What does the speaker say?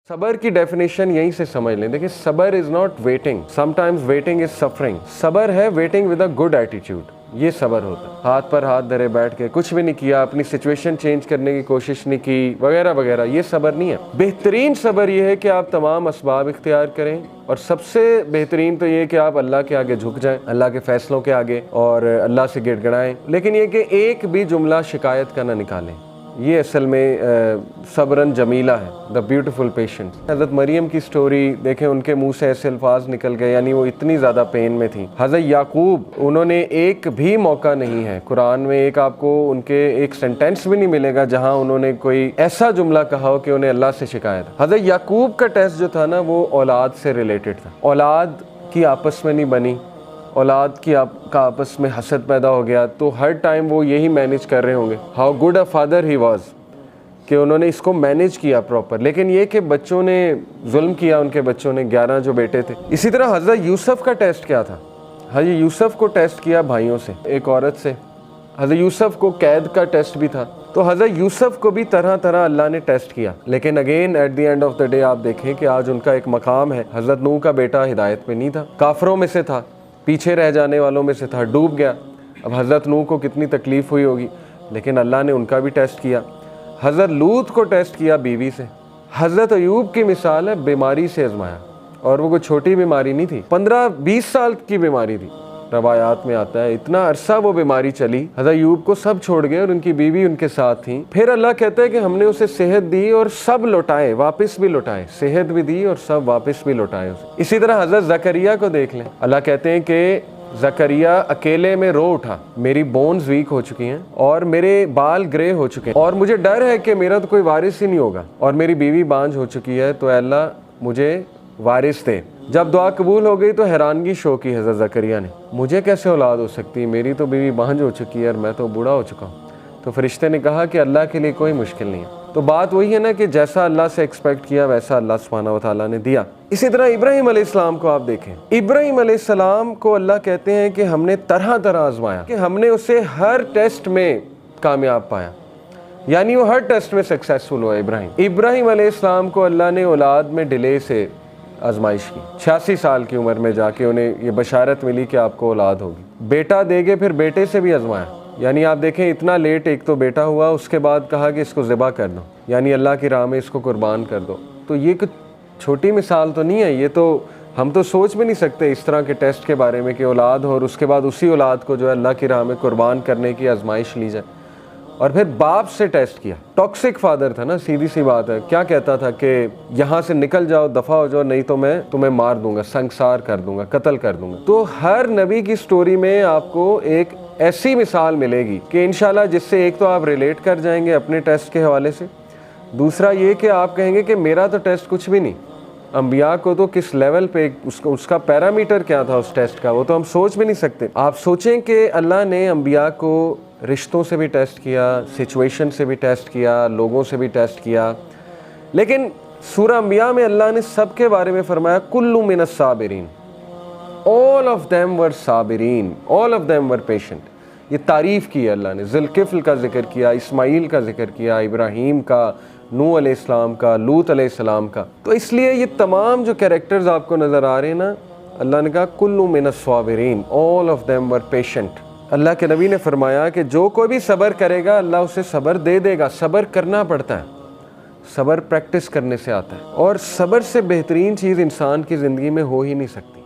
صبر کی ڈیفینیشن یہیں سے سمجھ لیں. دیکھیں صبر is not waiting, some times waiting is suffering. صبر ہے waiting with a good attitude, یہ صبر ہوتا ہے. ہاتھ پر ہاتھ دھرے بیٹھ کے کچھ بھی نہیں کیا, اپنی سچویشن چینج کرنے کی کوشش نہیں کی وغیرہ وغیرہ, یہ صبر نہیں ہے. بہترین صبر یہ ہے کہ آپ تمام اسباب اختیار کریں, اور سب سے بہترین تو یہ کہ آپ اللہ کے آگے جھک جائیں, اللہ کے فیصلوں کے آگے, اور اللہ سے گڑ گڑائیں, لیکن یہ کہ ایک بھی جملہ شکایت کا نہ نکالیں. یہ اصل میں صبرن جمیلہ ہے, دا بیوٹیفل پیشنس. حضرت مریم کی سٹوری دیکھیں, ان کے منہ سے ایسے الفاظ نکل گئے, یعنی وہ اتنی زیادہ پین میں تھیں. حضرت یعقوب, انہوں نے ایک بھی موقع نہیں ہے قرآن میں, ایک آپ کو ان کے ایک سینٹینس بھی نہیں ملے گا جہاں انہوں نے کوئی ایسا جملہ کہا ہو کہ انہیں اللہ سے شکایت. حضرت یعقوب کا ٹیسٹ جو تھا نا, وہ اولاد سے ریلیٹڈ تھا. اولاد کی آپس میں نہیں بنی, اولاد کی کا آپس میں حسد پیدا ہو گیا, تو ہر ٹائم وہ یہی مینیج کر رہے ہوں گے. How good a father he was, کہ انہوں نے اس کو مینیج کیا پراپر. لیکن یہ کہ بچوں نے ظلم کیا, ان کے بچوں نے, 11 جو بیٹے تھے. اسی طرح حضرت یوسف کا ٹیسٹ کیا تھا؟ حضرت یوسف کو ٹیسٹ کیا بھائیوں سے, ایک عورت سے. حضرت یوسف کو قید کا ٹیسٹ بھی تھا. تو حضرت یوسف کو بھی طرح طرح اللہ نے ٹیسٹ کیا. لیکن again at the end of the day آپ دیکھیں کہ آج ان کا ایک مقام ہے. حضرت نوح کا بیٹا ہدایت پہ نہیں تھا, کافروں میں سے تھا, پیچھے رہ جانے والوں میں سے تھا, ڈوب گیا. اب حضرت نوح کو کتنی تکلیف ہوئی ہوگی, لیکن اللہ نے ان کا بھی ٹیسٹ کیا. حضرت لوط کو ٹیسٹ کیا بیوی سے. حضرت ایوب کی مثال ہے, بیماری سے آزمایا, اور وہ کوئی چھوٹی بیماری نہیں تھی, 15-20 سال کی بیماری تھی. روایات میں آتا ہے اتنا عرصہ وہ بیماری چلی, حضرت ایوب کو سب چھوڑ گئے اور ان کی بیوی ان کے ساتھ تھیں. پھر اللہ کہتا ہے کہ ہم نے اسے صحت دی اور سب لوٹائے, واپس بھی لوٹائے, صحت بھی دی اور سب واپس بھی لوٹائے اسے. اسی طرح حضرت زکریا کو دیکھ لیں, اللہ کہتے ہیں کہ زکریا اکیلے میں رو اٹھا, میری بونز ویک ہو چکی ہیں اور میرے بال گرے ہو چکے ہیں, اور مجھے ڈر ہے کہ میرا تو کوئی وارث ہی نہیں ہوگا, اور میری بیوی بانجھ ہو چکی ہے, تو اے اللہ مجھے وارث دے. جب دعا قبول ہو گئی تو حیرانگی شو کی حضرت زکریا نے, مجھے کیسے اولاد ہو سکتی ہے, میری تو بیوی بانجھ ہو چکی ہے اور میں تو بوڑھا ہو چکا ہوں. تو فرشتے نے کہا کہ اللہ کے لیے کوئی مشکل نہیں ہے. تو بات وہی ہے نا کہ جیسا اللہ سے ایکسپیکٹ کیا ویسا اللہ سبحانہ و تعالیٰ نے دیا. اسی طرح ابراہیم علیہ السلام کو آپ دیکھیں, ابراہیم علیہ السلام کو اللہ کہتے ہیں کہ ہم نے طرح طرح آزمایا, کہ ہم نے اسے ہر ٹیسٹ میں کامیاب پایا, یعنی وہ ہر ٹیسٹ میں سکسیسفل ہوا. ابراہیم علیہ السلام کو اللہ نے اولاد میں ڈیلے سے آزمائش کی. 86 سال کی عمر میں جا کے انہیں یہ بشارت ملی کہ آپ کو اولاد ہوگی. بیٹا دے گے, پھر بیٹے سے بھی آزمایا, یعنی آپ دیکھیں اتنا لیٹ ایک تو بیٹا ہوا, اس کے بعد کہا کہ اس کو ذبح کر دو, یعنی اللہ کی راہ میں اس کو قربان کر دو. تو یہ چھوٹی مثال تو نہیں ہے, یہ تو ہم تو سوچ بھی نہیں سکتے اس طرح کے ٹیسٹ کے بارے میں کہ اولاد ہو اور اس کے بعد اسی اولاد کو جو ہے اللہ کی راہ میں قربان کرنے کی آزمائش لی جائے. اور پھر باپ سے ٹیسٹ کیا. ٹاکسک فادر تھا نا, سیدھی سی بات ہے, کیا کہتا تھا کہ یہاں سے نکل جاؤ, دفع ہو جاؤ, نہیں تو میں تمہیں مار دوں گا, سنگسار کر دوں گا, قتل کر دوں گا. تو ہر نبی کی سٹوری میں آپ کو ایک ایسی مثال ملے گی کہ انشاءاللہ جس سے ایک تو آپ ریلیٹ کر جائیں گے اپنے ٹیسٹ کے حوالے سے, دوسرا یہ کہ آپ کہیں گے کہ میرا تو ٹیسٹ کچھ بھی نہیں. انبیاء کو تو کس لیول پہ اس کا پیرامیٹر کیا تھا اس ٹیسٹ کا, وہ تو ہم سوچ بھی نہیں سکتے. آپ سوچیں کہ اللہ نے انبیاء کو رشتوں سے بھی ٹیسٹ کیا, سچویشن سے بھی ٹیسٹ کیا, لوگوں سے بھی ٹیسٹ کیا, لیکن سورہ انبیاء میں اللہ نے سب کے بارے میں فرمایا کل من الصابرین, all of them were Sabireen, all of them were patient. یہ تعریف کی ہے اللہ نے, ذوالکفل کا ذکر کیا, اسماعیل کا ذکر کیا, ابراہیم کا, نوح علیہ السلام کا, لوط علیہ السلام کا. تو اس لیے یہ تمام جو کیریکٹرز آپ کو نظر آ رہے ہیں نا, اللہ نے کہا کل من الصابرین, all of them were patient. اللہ کے نبی نے فرمایا کہ جو کوئی بھی صبر کرے گا اللہ اسے صبر دے دے گا. صبر کرنا پڑتا ہے, صبر پریکٹس کرنے سے آتا ہے, اور صبر سے بہترین چیز انسان کی زندگی میں ہو ہی نہیں سکتی.